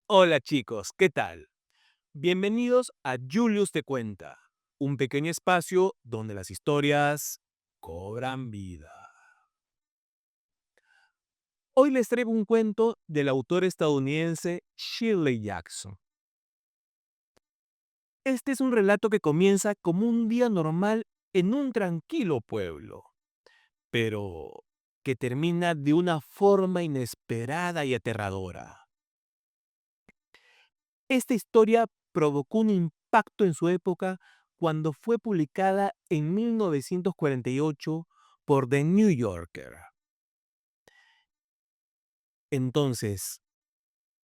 Hola chicos, ¿qué tal? Bienvenidos a Julius te cuenta, un pequeño espacio donde las historias cobran vida. Hoy les traigo un cuento del autor estadounidense Shirley Jackson. Este es un relato que comienza como un día normal en un tranquilo pueblo, pero que termina de una forma inesperada y aterradora. Esta historia provocó un impacto en su época cuando fue publicada en 1948 por The New Yorker. Entonces,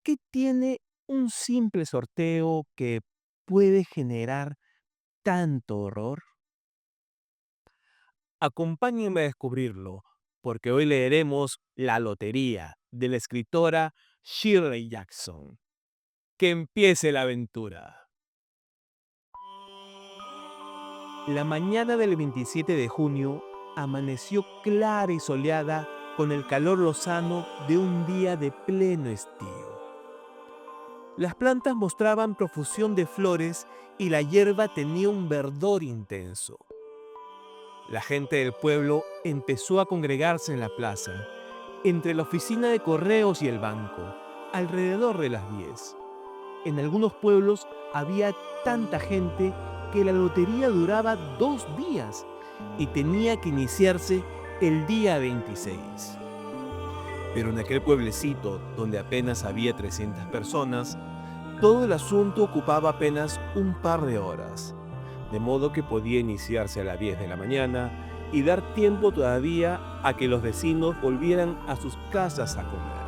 ¿qué tiene un simple sorteo que puede generar tanto horror? Acompáñenme a descubrirlo, porque hoy leeremos La Lotería de la escritora Shirley Jackson. Que empiece la aventura. La mañana del 27 de junio amaneció clara y soleada con el calor lozano de un día de pleno estío. Las plantas mostraban profusión de flores y la hierba tenía un verdor intenso. La gente del pueblo empezó a congregarse en la plaza, entre la oficina de correos y el banco, alrededor de las 10. En algunos pueblos había tanta gente que la lotería duraba 2 días y tenía que iniciarse el día 26. Pero en aquel pueblecito, donde apenas había 300 personas, todo el asunto ocupaba apenas un par de horas, de modo que podía iniciarse a las 10 de la mañana y dar tiempo todavía a que los vecinos volvieran a sus casas a comer.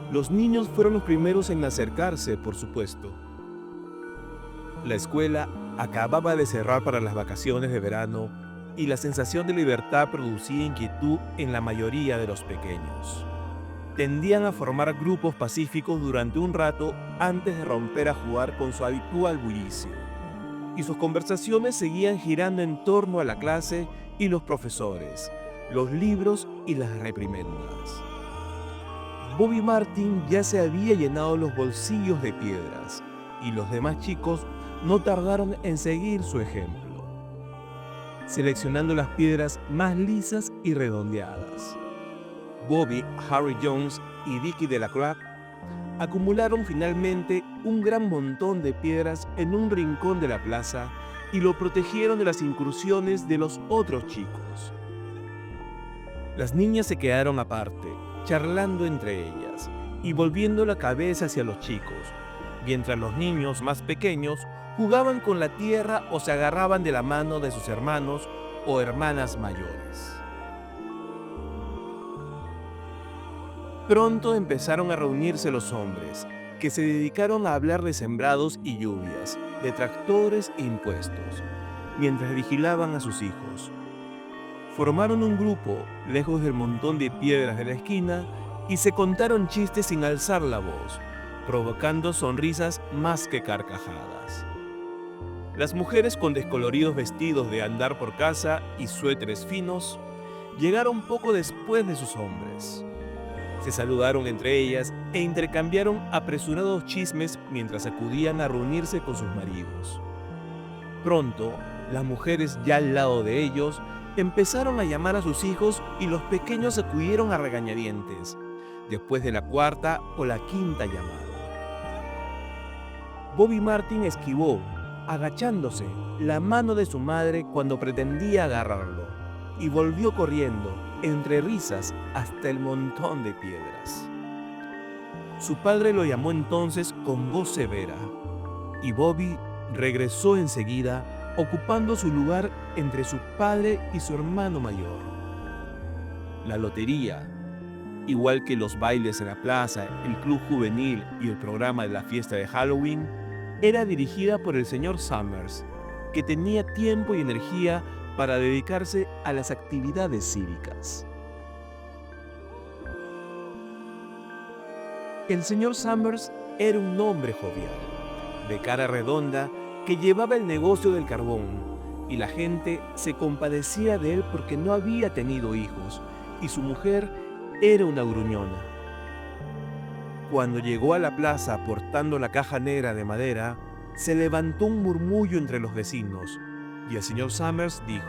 Los niños fueron los primeros en acercarse, por supuesto. La escuela acababa de cerrar para las vacaciones de verano y la sensación de libertad producía inquietud en la mayoría de los pequeños. Tendían a formar grupos pacíficos durante un rato antes de romper a jugar con su habitual bullicio, y sus conversaciones seguían girando en torno a la clase y los profesores, los libros y las reprimendas. Bobby Martin ya se había llenado los bolsillos de piedras, y los demás chicos no tardaron en seguir su ejemplo, seleccionando las piedras más lisas y redondeadas. Bobby, Harry Jones y Dickie Delacroix acumularon finalmente un gran montón de piedras en un rincón de la plaza y lo protegieron de las incursiones de los otros chicos. Las niñas se quedaron aparte, charlando entre ellas y volviendo la cabeza hacia los chicos, mientras los niños más pequeños jugaban con la tierra o se agarraban de la mano de sus hermanos o hermanas mayores. Pronto empezaron a reunirse los hombres, que se dedicaron a hablar de sembrados y lluvias, de tractores e impuestos, mientras vigilaban a sus hijos. Formaron un grupo lejos del montón de piedras de la esquina y se contaron chistes sin alzar la voz, provocando sonrisas más que carcajadas. Las mujeres con descoloridos vestidos de andar por casa y suéteres finos llegaron poco después de sus hombres. Se saludaron entre ellas e intercambiaron apresurados chismes mientras acudían a reunirse con sus maridos. Pronto, las mujeres ya al lado de ellos empezaron a llamar a sus hijos y los pequeños acudieron a regañadientes, después de la cuarta o la quinta llamada. Bobby Martin esquivó, agachándose, la mano de su madre cuando pretendía agarrarlo, y volvió corriendo, entre risas, hasta el montón de piedras. Su padre lo llamó entonces con voz severa, y Bobby regresó enseguida, ocupando su lugar entre su padre y su hermano mayor. La lotería, igual que los bailes en la plaza, el club juvenil y el programa de la fiesta de Halloween, era dirigida por el señor Summers, que tenía tiempo y energía para dedicarse a las actividades cívicas. El señor Summers era un hombre jovial, de cara redonda, que llevaba el negocio del carbón, y la gente se compadecía de él porque no había tenido hijos, y su mujer era una gruñona. Cuando llegó a la plaza portando la caja negra de madera, se levantó un murmullo entre los vecinos y el señor Summers dijo: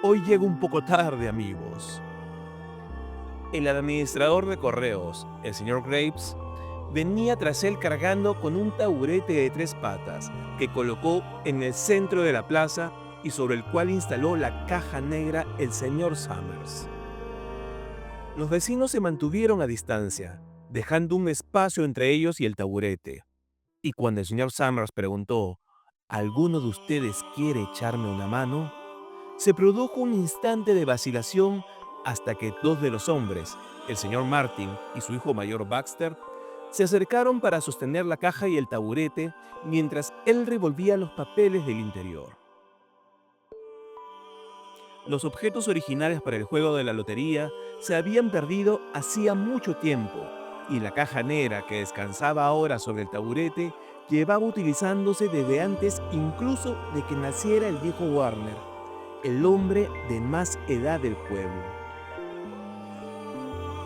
«Hoy llego un poco tarde, amigos». El administrador de correos, el señor Graves, venía tras él cargando con un taburete de 3 patas que colocó en el centro de la plaza y sobre el cual instaló la caja negra el señor Summers. Los vecinos se mantuvieron a distancia, dejando un espacio entre ellos y el taburete. Y cuando el señor Summers preguntó: «¿Alguno de ustedes quiere echarme una mano?», se produjo un instante de vacilación hasta que 2 de los hombres, el señor Martin y su hijo mayor Baxter, se acercaron para sostener la caja y el taburete mientras él revolvía los papeles del interior. Los objetos originales para el juego de la lotería se habían perdido hacía mucho tiempo, y la caja negra que descansaba ahora sobre el taburete llevaba utilizándose desde antes incluso de que naciera el viejo Warner, el hombre de más edad del pueblo.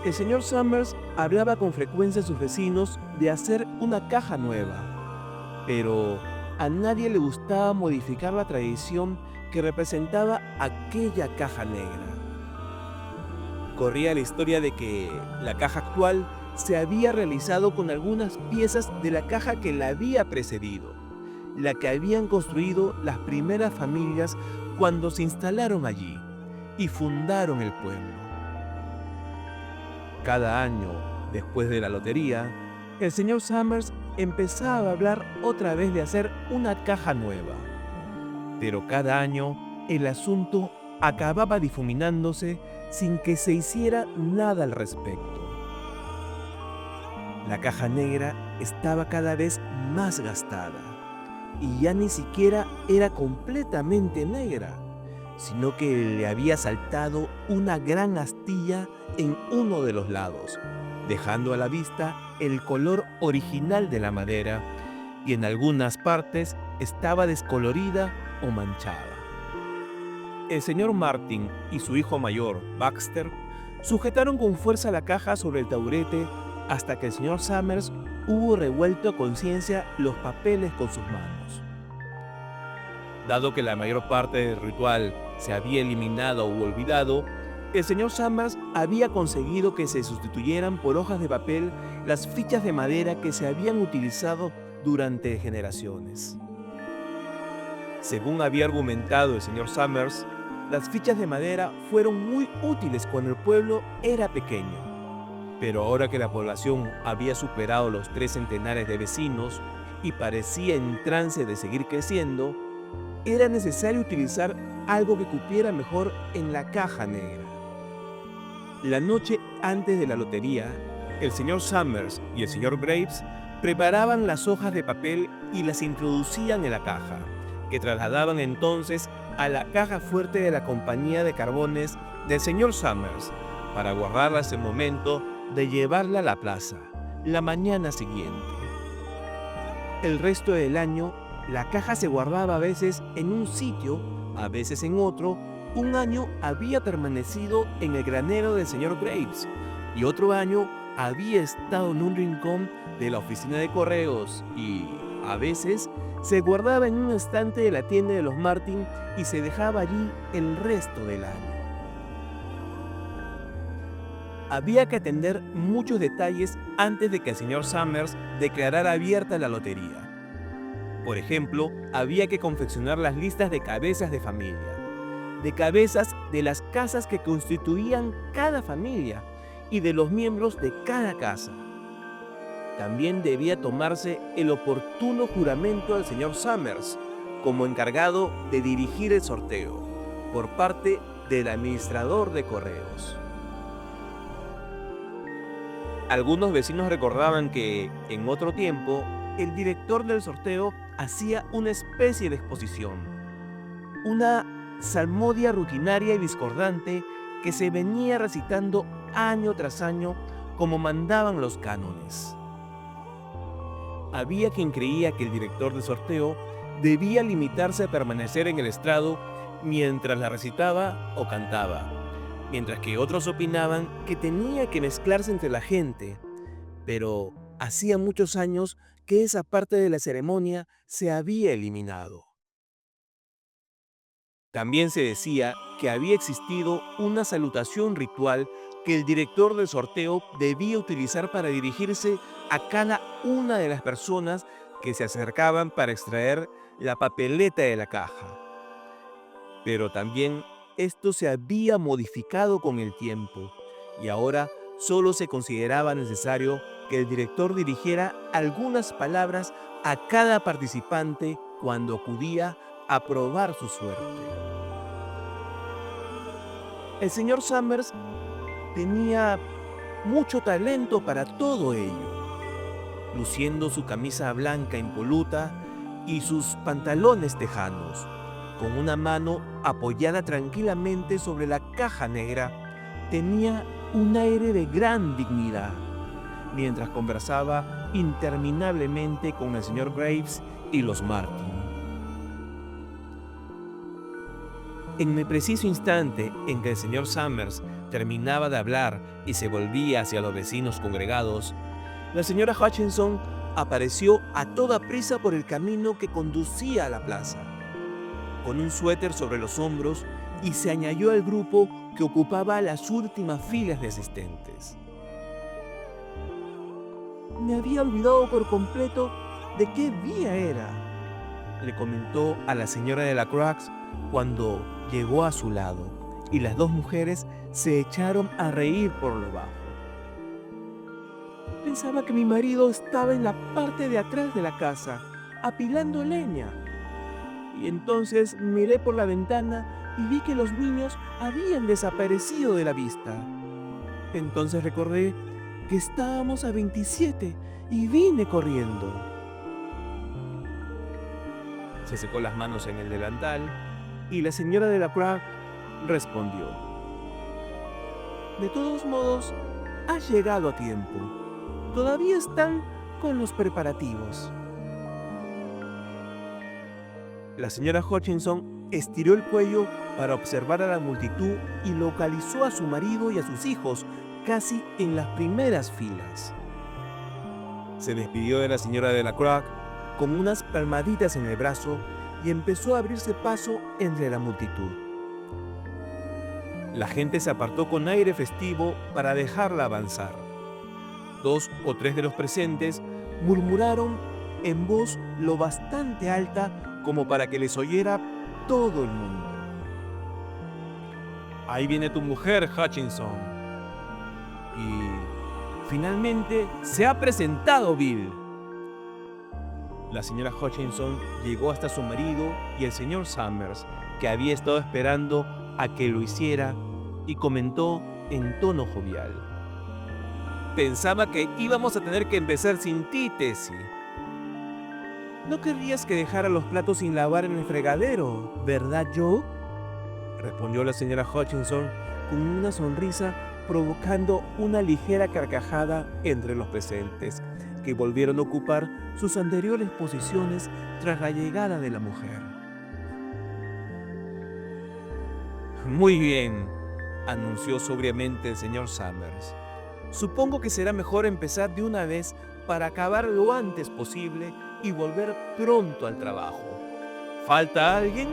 El señor Summers hablaba con frecuencia a sus vecinos de hacer una caja nueva, pero a nadie le gustaba modificar la tradición que representaba aquella caja negra. Corría la historia de que la caja actual se había realizado con algunas piezas de la caja que la había precedido, la que habían construido las primeras familias cuando se instalaron allí y fundaron el pueblo. Cada año, después de la lotería, el señor Summers empezaba a hablar otra vez de hacer una caja nueva. Pero cada año el asunto acababa difuminándose sin que se hiciera nada al respecto. La caja negra estaba cada vez más gastada y ya ni siquiera era completamente negra, sino que le había saltado una gran astilla en uno de los lados, dejando a la vista el color original de la madera, y en algunas partes estaba descolorida o manchada. El señor Martin y su hijo mayor, Baxter, sujetaron con fuerza la caja sobre el taburete hasta que el señor Summers hubo revuelto a conciencia los papeles con sus manos. Dado que la mayor parte del ritual se había eliminado u olvidado, el señor Summers había conseguido que se sustituyeran por hojas de papel las fichas de madera que se habían utilizado durante generaciones. Según había argumentado el señor Summers, las fichas de madera fueron muy útiles cuando el pueblo era pequeño. Pero ahora que la población había superado los 3 centenares de vecinos y parecía en trance de seguir creciendo, era necesario utilizar algo que cupiera mejor en la caja negra. La noche antes de la lotería, el señor Summers y el señor Graves preparaban las hojas de papel y las introducían en la caja, que trasladaban entonces a la caja fuerte de la compañía de carbones del señor Summers, para guardarlas en el momento de llevarla a la plaza, la mañana siguiente. El resto del año, la caja se guardaba a veces en un sitio, a veces en otro. Un año había permanecido en el granero del señor Graves y otro año había estado en un rincón de la oficina de correos y, a veces, se guardaba en un estante de la tienda de los Martin y se dejaba allí el resto del año. Había que atender muchos detalles antes de que el señor Summers declarara abierta la lotería. Por ejemplo, había que confeccionar las listas de cabezas de familia, de cabezas de las casas que constituían cada familia y de los miembros de cada casa. También debía tomarse el oportuno juramento al señor Summers como encargado de dirigir el sorteo por parte del administrador de correos. Algunos vecinos recordaban que, en otro tiempo, el director del sorteo hacía una especie de exposición, una salmodia rutinaria y discordante que se venía recitando año tras año como mandaban los cánones. Había quien creía que el director del sorteo debía limitarse a permanecer en el estrado mientras la recitaba o cantaba, mientras que otros opinaban que tenía que mezclarse entre la gente, pero hacía muchos años que esa parte de la ceremonia se había eliminado. También se decía que había existido una salutación ritual que el director del sorteo debía utilizar para dirigirse a cada una de las personas que se acercaban para extraer la papeleta de la caja. Pero también esto se había modificado con el tiempo y ahora solo se consideraba necesario que el director dirigiera algunas palabras a cada participante cuando acudía a probar su suerte. El señor Summers tenía mucho talento para todo ello, luciendo su camisa blanca impoluta y sus pantalones tejanos, con una mano apoyada tranquilamente sobre la caja negra. Tenía un aire de gran dignidad, mientras conversaba interminablemente con el señor Graves y los Martin. En el preciso instante en que el señor Summers terminaba de hablar y se volvía hacia los vecinos congregados, la señora Hutchinson apareció a toda prisa por el camino que conducía a la plaza, con un suéter sobre los hombros, y se añadió al grupo que ocupaba las últimas filas de asistentes. Me había olvidado por completo de qué día era, le comentó a la señora de la Crux cuando llegó a su lado, y las dos mujeres se echaron a reír por lo bajo. Pensaba que mi marido estaba en la parte de atrás de la casa, apilando leña. Y entonces miré por la ventana y vi que los niños habían desaparecido de la vista. Entonces recordé que estábamos a 27 y vine corriendo. Se secó las manos en el delantal y la señora de la Crux respondió: de todos modos, has llegado a tiempo. Todavía están con los preparativos. La señora Hutchinson estiró el cuello para observar a la multitud y localizó a su marido y a sus hijos casi en las primeras filas. Se despidió de la señora de la Crux con unas palmaditas en el brazo y empezó a abrirse paso entre la multitud. La gente se apartó con aire festivo para dejarla avanzar. 2 o 3 de los presentes murmuraron en voz lo bastante alta como para que les oyera todo el mundo: ahí viene tu mujer, Hutchinson. Y finalmente se ha presentado Bill. La señora Hutchinson llegó hasta su marido y el señor Summers, que había estado esperando a que lo hiciera, y comentó en tono jovial: pensaba que íbamos a tener que empezar sin ti, Tessie. No querrías que dejara los platos sin lavar en el fregadero, ¿verdad, Joe? Respondió la señora Hutchinson con una sonrisa, provocando una ligera carcajada entre los presentes, que volvieron a ocupar sus anteriores posiciones tras la llegada de la mujer. Muy bien, anunció sobriamente el señor Summers. Supongo que será mejor empezar de una vez para acabar lo antes posible y volver pronto al trabajo. ¿Falta alguien?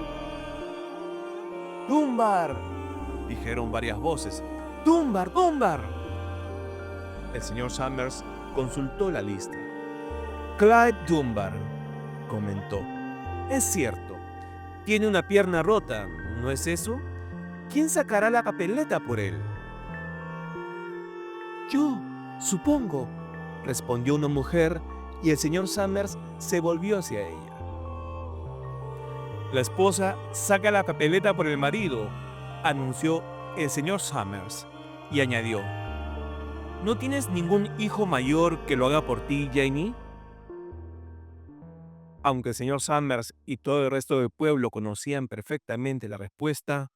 ¡Dunbar!, dijeron varias voces. ¡Dunbar, Dunbar! El señor Summers consultó la lista. Clyde Dunbar, comentó. Es cierto, tiene una pierna rota, ¿no es eso? ¿Quién sacará la papeleta por él? Yo, supongo, respondió una mujer, y el señor Summers se volvió hacia ella. La esposa saca la papeleta por el marido, anunció el señor Summers, y añadió: ¿no tienes ningún hijo mayor que lo haga por ti, Janie? Aunque el señor Summers y todo el resto del pueblo conocían perfectamente la respuesta,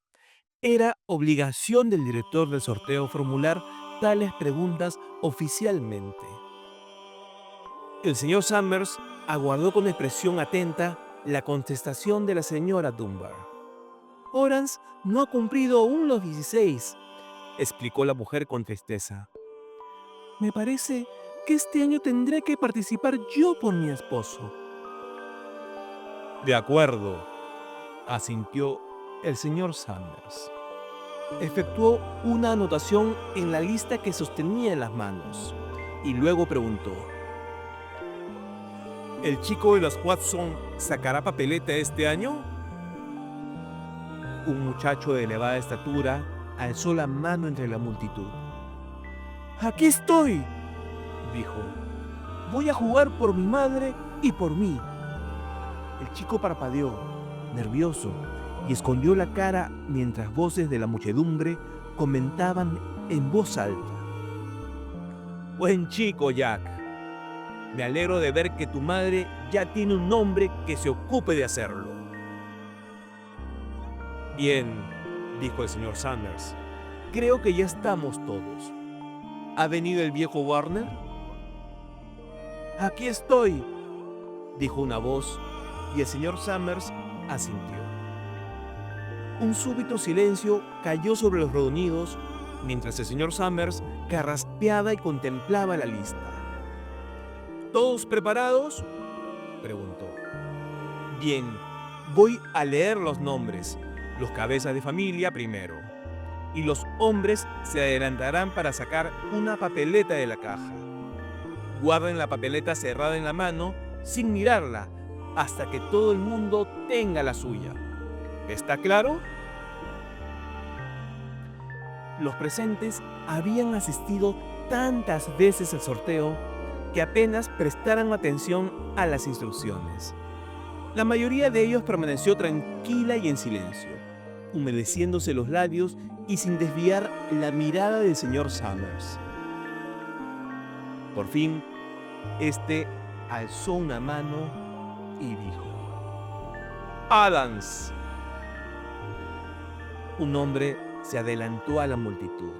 era obligación del director del sorteo formular tales preguntas oficialmente. El señor Summers aguardó con expresión atenta la contestación de la señora Dunbar. Horace no ha cumplido aún los 16, explicó la mujer con tristeza. Me parece que este año tendré que participar yo por mi esposo. De acuerdo, asintió el señor Summers. Efectuó una anotación en la lista que sostenía en las manos y luego preguntó: ¿El chico de los Watson sacará papeleta este año? Un muchacho de elevada estatura alzó la mano entre la multitud. «Aquí estoy», dijo. «Voy a jugar por mi madre y por mí». El chico parpadeó, nervioso, y escondió la cara mientras voces de la muchedumbre comentaban en voz alta: Buen chico, Jack. Me alegro de ver que tu madre ya tiene un hombre que se ocupe de hacerlo. Bien, dijo el señor Sanders. Creo que ya estamos todos. ¿Ha venido el viejo Warner? «Aquí estoy», dijo una voz, y el señor Summers asintió. Un súbito silencio cayó sobre los reunidos mientras el señor Summers carraspeaba y contemplaba la lista. ¿Todos preparados?, preguntó. Bien, voy a leer los nombres, los cabezas de familia primero, y los hombres se adelantarán para sacar una papeleta de la caja. Guarden la papeleta cerrada en la mano sin mirarla hasta que todo el mundo tenga la suya. ¿Está claro? Los presentes habían asistido tantas veces al sorteo que apenas prestaran atención a las instrucciones. La mayoría de ellos permaneció tranquila y en silencio, humedeciéndose los labios y sin desviar la mirada del señor Summers. Por fin, este alzó una mano y dijo: Adams. Un hombre se adelantó a la multitud.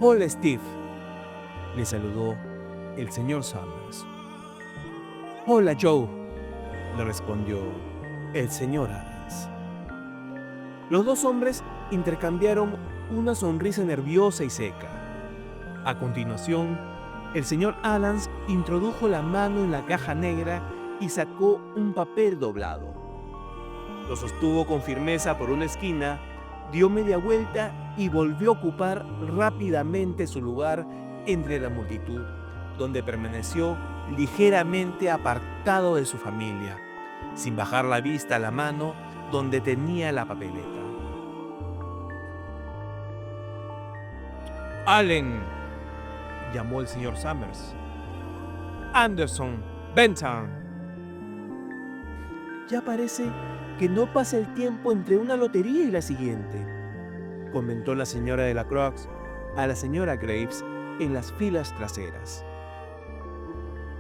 «Hola, Steve», le saludó el señor Summers. «Hola, Joe», le respondió el señor Adams. Los dos hombres intercambiaron una sonrisa nerviosa y seca. A continuación, el señor Adams introdujo la mano en la caja negra y sacó un papel doblado. Lo sostuvo con firmeza por una esquina, dio media vuelta y volvió a ocupar rápidamente su lugar entre la multitud, donde permaneció ligeramente apartado de su familia, sin bajar la vista a la mano donde tenía la papeleta. Allen, llamó el señor Summers. Anderson, Bentham. «Ya parece que no pasa el tiempo entre una lotería y la siguiente», comentó la señora de la Croix a la señora Graves en las filas traseras.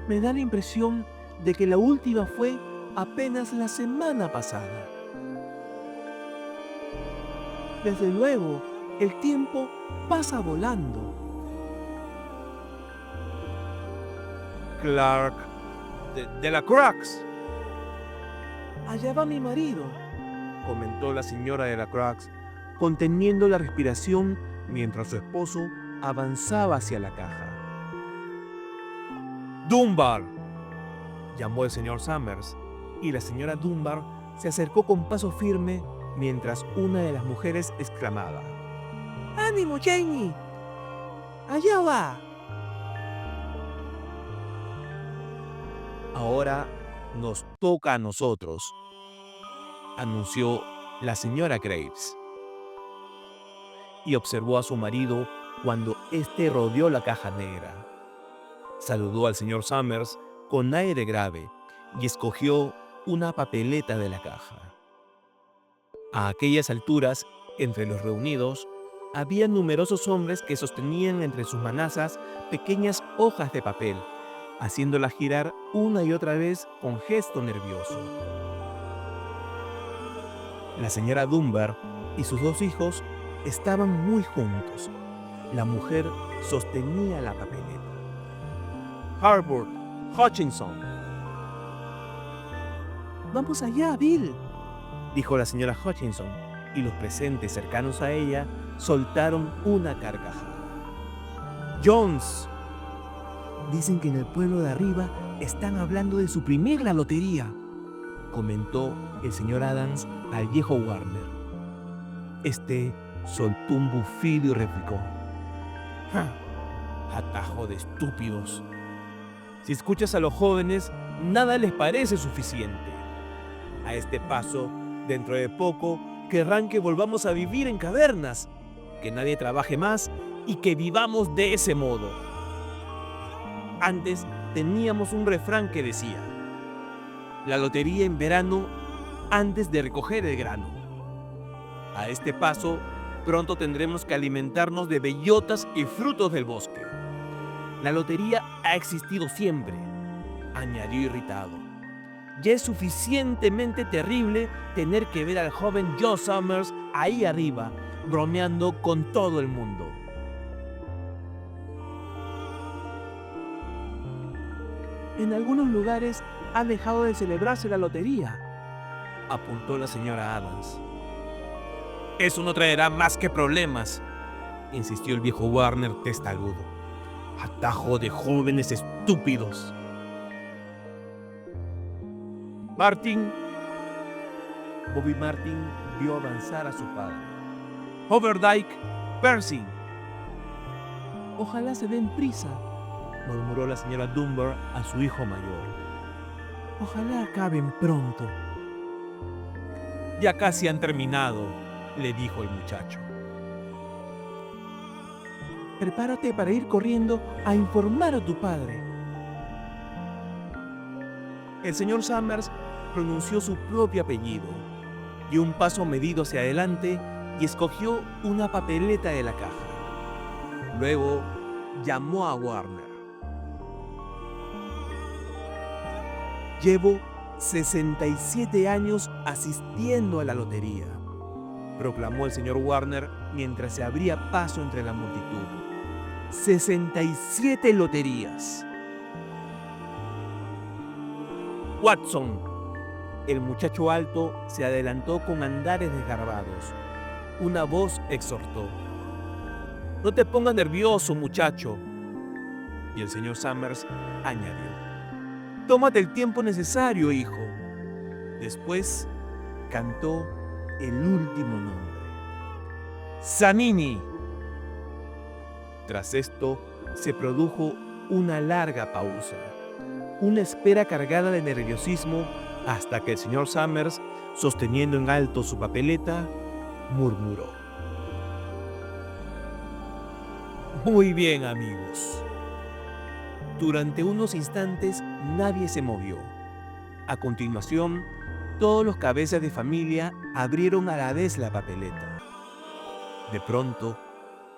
«Me da la impresión de que la última fue apenas la semana pasada». «Desde luego, el tiempo pasa volando». Clark, de la Croix. «Allá va mi marido», comentó la señora de la Croix, conteniendo la respiración mientras su esposo avanzaba hacia la caja. Dunbar, llamó el señor Summers, y la señora Dunbar se acercó con paso firme mientras una de las mujeres exclamaba: «¡Ánimo, Janie! ¡Allá va!». Ahora nos toca a nosotros, anunció la señora Graves, y observó a su marido cuando éste rodeó la caja negra. Saludó al señor Summers con aire grave y escogió una papeleta de la caja. A aquellas alturas, entre los reunidos, había numerosos hombres que sostenían entre sus manazas pequeñas hojas de papel, haciéndolas girar una y otra vez con gesto nervioso. La señora Dunbar y sus dos hijos estaban muy juntos. La mujer sostenía la papeleta. Harvard, Hutchinson. «Vamos allá, Bill», dijo la señora Hutchinson, y los presentes cercanos a ella soltaron una carcajada. Jones, Dicen que en el pueblo de arriba están hablando de suprimir la lotería, comentó el señor Adams al viejo Warner. Este soltó un bufido y replicó: "Ja, atajo de estúpidos. Si escuchas a los jóvenes, nada les parece suficiente. A este paso, dentro de poco, querrán que volvamos a vivir en cavernas, que nadie trabaje más y que vivamos de ese modo. Antes teníamos un refrán que decía: la lotería en verano antes de recoger el grano. A este paso, pronto tendremos que alimentarnos de bellotas y frutos del bosque. La lotería ha existido siempre", añadió irritado. "Ya es suficientemente terrible tener que ver al joven Joe Summers ahí arriba, bromeando con todo el mundo". En algunos lugares ha dejado de celebrarse la lotería, apuntó la señora Adams. "Eso no traerá más que problemas", insistió el viejo Warner testarudo. "Atajo de jóvenes estúpidos". Bobby Martin vio avanzar a su padre. "Overdyke, Percy". "Ojalá se den prisa", murmuró la señora Dunbar a su hijo mayor. "Ojalá acaben pronto". "Ya casi han terminado", le dijo el muchacho. "Prepárate para ir corriendo a informar a tu padre". El señor Summers pronunció su propio apellido, dio un paso medido hacia adelante y escogió una papeleta de la caja. Luego llamó a Warner. "Llevo 67 años asistiendo a la lotería", proclamó el señor Warner mientras se abría paso entre la multitud. 67 loterías. "Watson", el muchacho alto se adelantó con andares desgarbados. Una voz exhortó: "No te pongas nervioso, muchacho". Y el señor Summers añadió: "Tómate el tiempo necesario, hijo". Después cantó el último nombre: "Zanini". Tras esto se produjo una larga pausa, una espera cargada de nerviosismo, hasta que el señor Summers, sosteniendo en alto su papeleta, murmuró: "Muy bien, amigos". Durante unos instantes nadie se movió. A continuación, todos los cabezas de familia abrieron a la vez la papeleta. De pronto,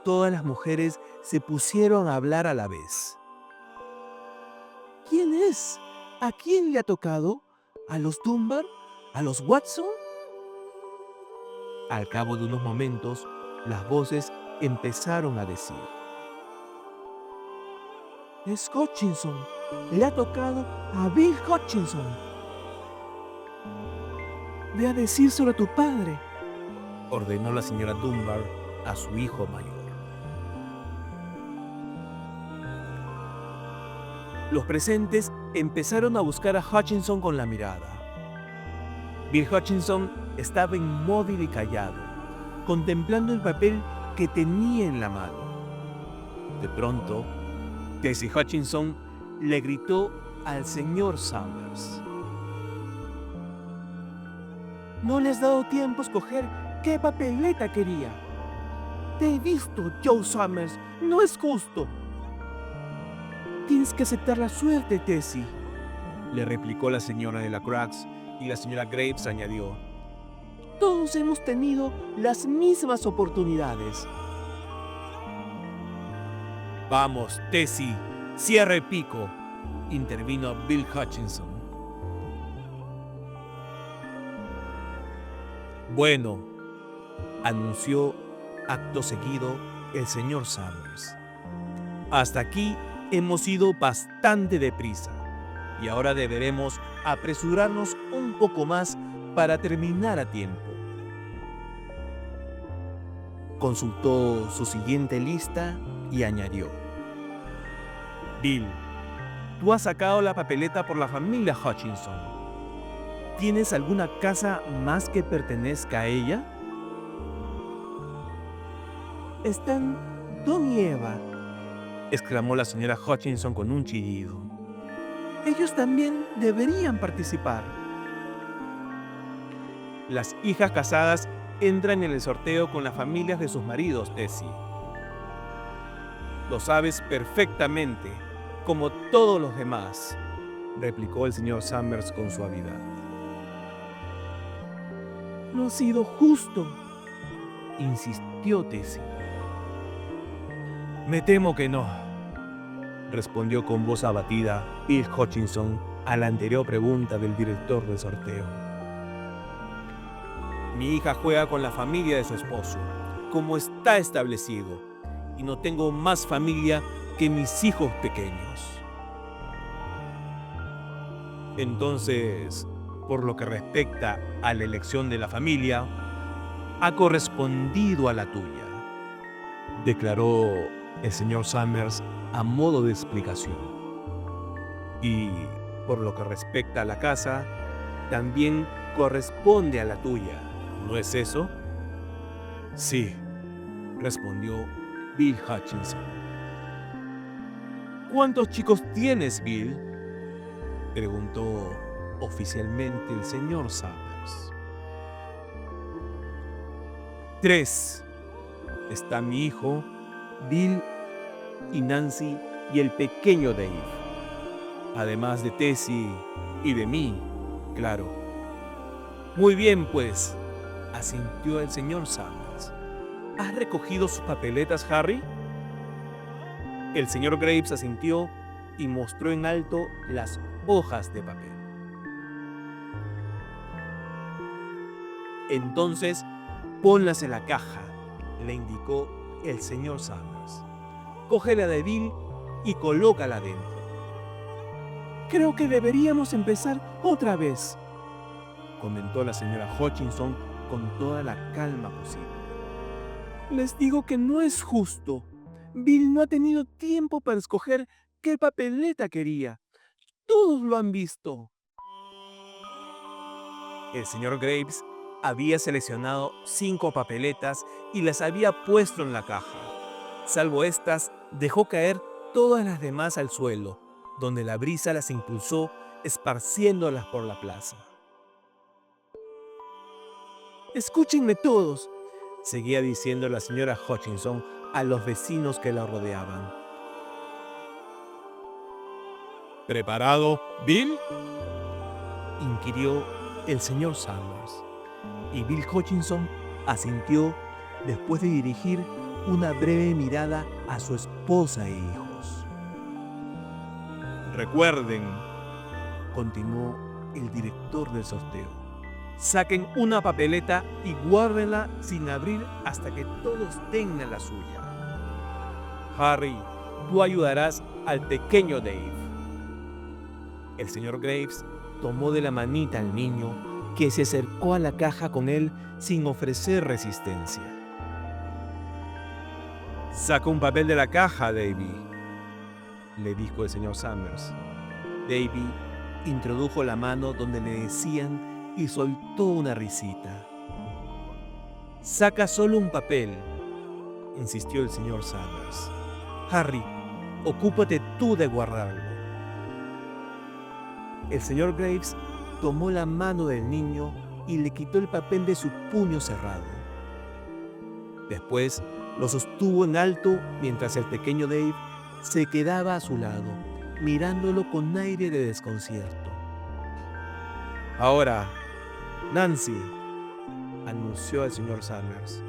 todas las mujeres se pusieron a hablar a la vez. ¿Quién es? ¿A quién le ha tocado? ¿A los Dunbar? ¿A los Watson? Al cabo de unos momentos, las voces empezaron a decir: "Es Hutchinson. Le ha tocado a Bill Hutchinson. Ve a decírselo a tu padre", ordenó la señora Dunbar a su hijo mayor. Los presentes empezaron a buscar a Hutchinson con la mirada. Bill Hutchinson estaba inmóvil y callado, contemplando el papel que tenía en la mano. De pronto, Tessie Hutchinson le gritó al señor Summers: "No le has dado tiempo a escoger qué papeleta quería. Te he visto, Joe Summers. No es justo". "Tienes que aceptar la suerte, Tessie", le replicó la señora de la Crux, y la señora Graves añadió: "Todos hemos tenido las mismas oportunidades". "Vamos, Tessie, cierra el pico", intervino Bill Hutchinson. "Bueno", anunció acto seguido el señor Summers, "hasta aquí hemos ido bastante deprisa y ahora deberemos apresurarnos un poco más para terminar a tiempo". Consultó su siguiente lista y añadió: "Bill, tú has sacado la papeleta por la familia Hutchinson. ¿Tienes alguna casa más que pertenezca a ella? Están Don y Eva, exclamó la señora Hutchinson con un chillido. Ellos también deberían participar. Las hijas casadas entran en el sorteo con las familias de sus maridos, Tessie. Lo sabes perfectamente, como todos los demás, replicó el señor Summers con suavidad. No ha sido justo, insistió Tessie. Me temo que no, respondió con voz abatida Bill Hutchinson a la anterior pregunta del director del sorteo. Mi hija juega con la familia de su esposo, como está establecido, y no tengo más familia que mis hijos pequeños. Entonces, por lo que respecta a la elección de la familia, ha correspondido a la tuya, declaró el señor Summers a modo de explicación. Y por lo que respecta a la casa, también corresponde a la tuya, ¿no es eso? Sí, respondió Bill Hutchinson. ¿Cuántos chicos tienes, Bill?, preguntó oficialmente el señor Summers. 3. Está mi hijo, Bill, y Nancy, y el pequeño Dave. Además de Tessie y de mí, claro. Muy bien, pues, asintió el señor Summers. ¿Has recogido sus papeletas, Harry? El señor Graves asintió y mostró en alto las hojas de papel. Entonces, ponlas en la caja, le indicó el señor Summers. Coge la de Bill y colócala dentro. Creo que deberíamos empezar otra vez, comentó la señora Hutchinson con toda la calma posible. Les digo que no es justo. Bill no ha tenido tiempo para escoger qué papeleta quería. Todos lo han visto. El señor Graves había seleccionado 5 papeletas y las había puesto en la caja. Salvo estas, dejó caer todas las demás al suelo, donde la brisa las impulsó esparciéndolas por la plaza. Escúchenme todos, seguía diciendo la señora Hutchinson a los vecinos que la rodeaban. ¿Preparado, Bill? Inquirió el señor Summers, y Bill Hutchinson asintió después de dirigir una breve mirada a su esposa e hijos. Recuerden, Continuó el director del sorteo. Saquen una papeleta y guárdenla sin abrir hasta que todos tengan la suya. Harry, tú ayudarás al pequeño Dave. El señor Graves tomó de la manita al niño, que se acercó a la caja con él sin ofrecer resistencia. Saca un papel de la caja, Davy, le dijo el señor Summers. Davy introdujo la mano donde le decían y soltó una risita. Saca solo un papel, insistió el señor Summers. Harry, ocúpate tú de guardarlo. El señor Graves tomó la mano del niño y le quitó el papel de su puño cerrado. Después lo sostuvo en alto mientras el pequeño Dave se quedaba a su lado, mirándolo con aire de desconcierto. Ahora, Nancy, anunció el señor Summers.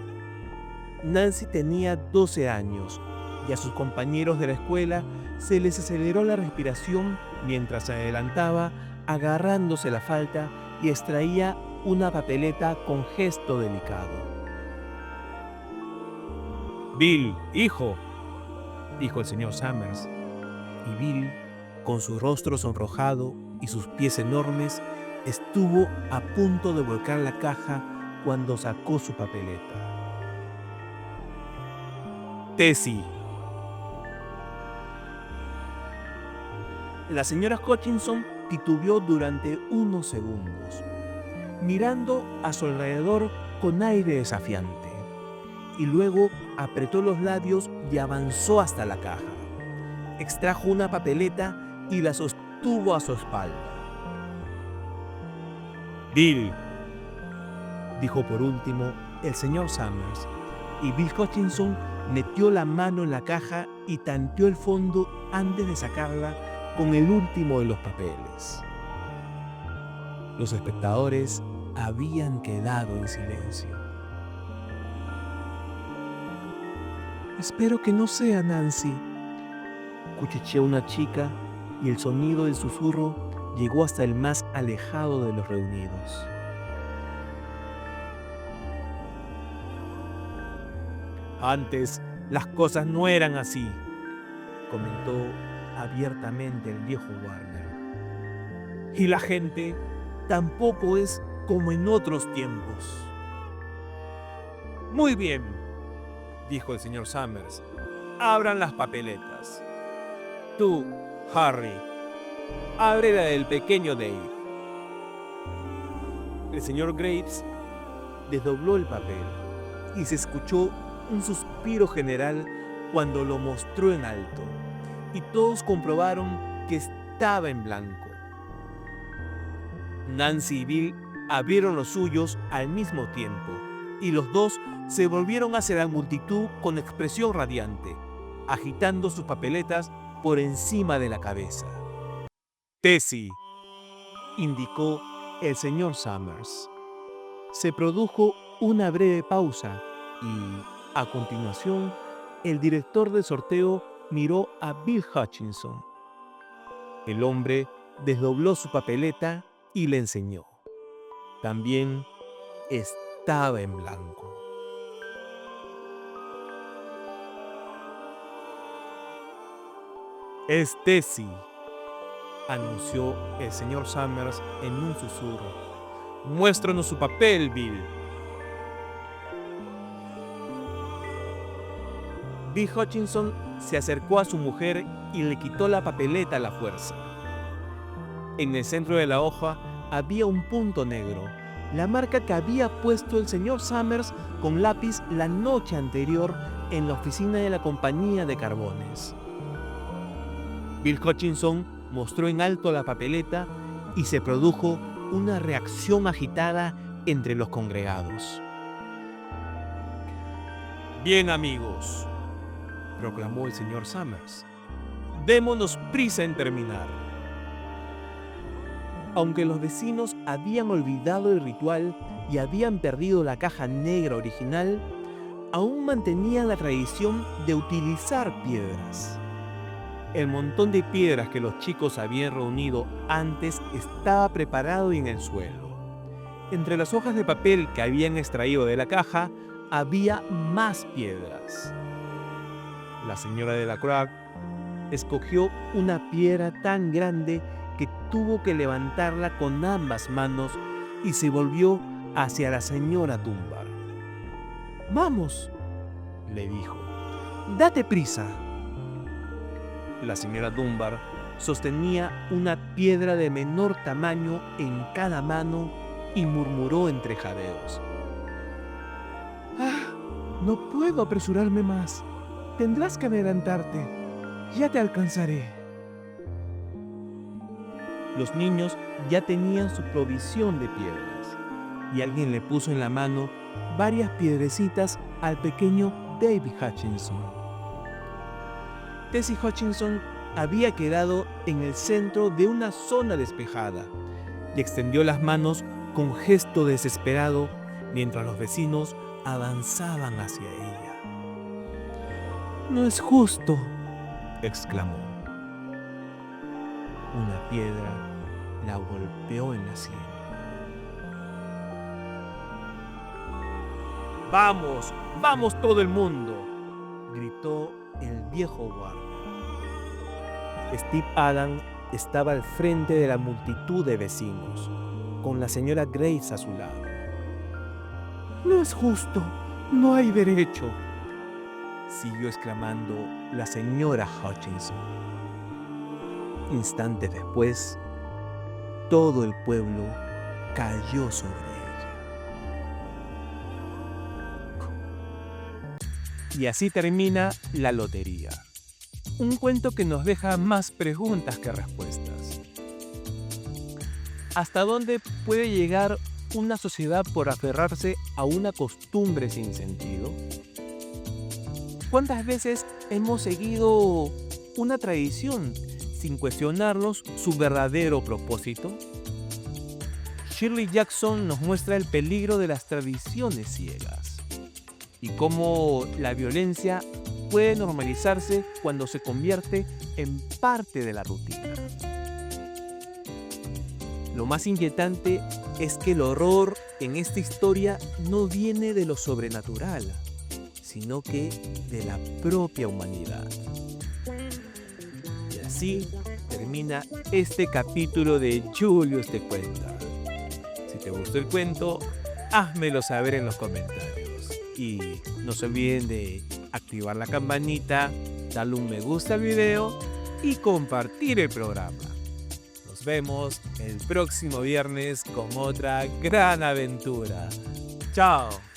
Nancy tenía 12 años y a sus compañeros de la escuela se les aceleró la respiración mientras se adelantaba agarrándose la falda y extraía una papeleta con gesto delicado. Bill, hijo, dijo el señor Summers, y Bill, con su rostro sonrojado y sus pies enormes, estuvo a punto de volcar la caja cuando sacó su papeleta. Tessie. La señora Hutchinson titubeó durante unos segundos, mirando a su alrededor con aire desafiante, y luego apretó los labios y avanzó hasta la caja. Extrajo una papeleta y la sostuvo a su espalda. Bill, Dijo por último el señor Summers, y Bill Hutchinson metió la mano en la caja y tanteó el fondo antes de sacarla con el último de los papeles. Los espectadores habían quedado en silencio. «Espero que no sea Nancy», cuchicheó una chica, y el sonido del susurro llegó hasta el más alejado de los reunidos. antes las cosas no eran así. Comentó abiertamente el viejo Warner. Y la gente tampoco es como en otros tiempos. Muy bien, dijo el señor Summers. Abran las papeletas. Tú, Harry, abre la del pequeño Dave. El señor Graves Desdobló el papel y se escuchó un suspiro general cuando lo mostró en alto, y todos comprobaron que estaba en blanco. Nancy y Bill abrieron los suyos al mismo tiempo, y los dos se volvieron hacia la multitud con expresión radiante, agitando sus papeletas por encima de la cabeza. Tessie, Indicó el señor Summers. Se produjo una breve pausa y, a continuación, el director del sorteo miró a Bill Hutchinson. El hombre desdobló su papeleta y le enseñó. También estaba en blanco. es Tessie, Anunció el señor Summers en un susurro. muéstranos su papel, Bill. Bill Hutchinson se acercó a su mujer y le quitó la papeleta a la fuerza. En el centro de la hoja había un punto negro, la marca que había puesto el señor Summers con lápiz la noche anterior en la oficina de la compañía de carbones. Bill Hutchinson mostró en alto la papeleta y se produjo una reacción agitada entre los congregados. Bien, amigos, Proclamó el señor Summers. démonos prisa en terminar. Aunque los vecinos habían olvidado el ritual y habían perdido la caja negra original, aún mantenían la tradición de utilizar piedras. El montón de piedras que los chicos habían reunido antes estaba preparado y en el suelo. Entre las hojas de papel que habían extraído de la caja, había más piedras. La señora de la Croix escogió una piedra tan grande que tuvo que levantarla con ambas manos y se volvió hacia la señora Dunbar. «Vamos», le dijo, «date prisa». La señora Dunbar sostenía una piedra de menor tamaño en cada mano y murmuró entre jadeos: «Ah, no puedo apresurarme más. Tendrás que adelantarte. Ya te alcanzaré». Los niños ya tenían su provisión de piedras, y alguien le puso en la mano varias piedrecitas al pequeño David Hutchinson. Tessie Hutchinson había quedado en el centro de una zona despejada y extendió las manos con gesto desesperado mientras los vecinos avanzaban hacia ella. «No es justo», exclamó. Una piedra la golpeó en la sien. ¡Vamos! ¡Vamos todo el mundo!, gritó el viejo guardia. Steve Adam estaba al frente de la multitud de vecinos, con la señora Graves a su lado. «No es justo, no hay derecho», siguió exclamando la señora Hutchinson. Instantes después, todo el pueblo cayó sobre ella. Y así termina La lotería. Un cuento que nos deja más preguntas que respuestas. ¿Hasta dónde puede llegar una sociedad por aferrarse a una costumbre sin sentido? ¿Cuántas veces hemos seguido una tradición sin cuestionarnos su verdadero propósito? Shirley Jackson nos muestra el peligro de las tradiciones ciegas y cómo la violencia puede normalizarse cuando se convierte en parte de la rutina. Lo más inquietante es que el horror en esta historia no viene de lo sobrenatural, sino que de la propia humanidad. Y así termina este capítulo de Julius te cuenta. Si te gustó el cuento, házmelo saber en los comentarios. Y no se olviden de activar la campanita, darle un me gusta al video y compartir el programa. Nos vemos el próximo viernes con otra gran aventura. ¡Chao!